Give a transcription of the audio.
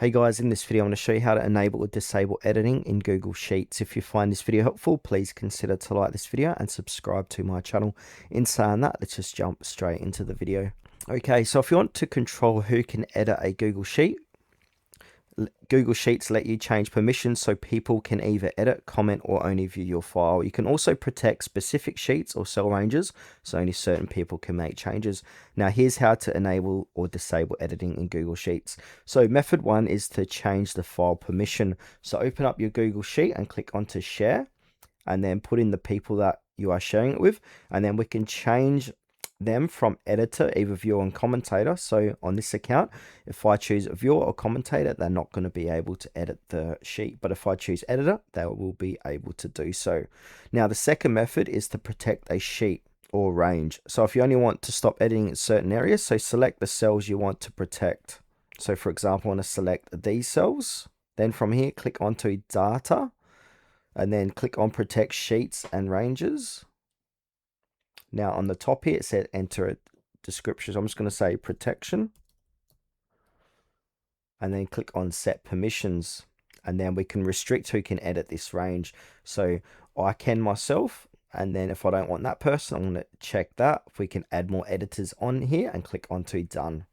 Hey guys, in this video I'm going to show you how to enable or disable editing in Google Sheets. If you find this video helpful, please consider to like this video and subscribe to my channel. In saying that, let's just jump straight into the video. Okay, so if you want to control who can edit a Google Sheet, Google Sheets let you change permissions so people can either edit, comment, or only view your file. You can also protect specific sheets or cell ranges, so only certain people can make changes. Now here's how to enable or disable editing in Google Sheets. So method one is to change the file permission. So open up your Google Sheet and click onto share, and then put in the people that you are sharing it with, and then we can change them from editor, either viewer and commentator. So on this account, if I choose viewer or commentator, they're not going to be able to edit the sheet, but if I choose editor, they will be able to do so. Now the second method is to protect a sheet or range. So if you only want to stop editing in certain areas, so select the cells you want to protect. So for example, I want to select these cells, then from here click onto data, and then click on protect sheets and ranges. Now on the top here, it said enter a description. So I'm just going to say protection, and then click on set permissions. And then we can restrict who can edit this range. So I can myself, and then if I don't want that person, I'm going to check that. If we can add more editors on here and click onto done.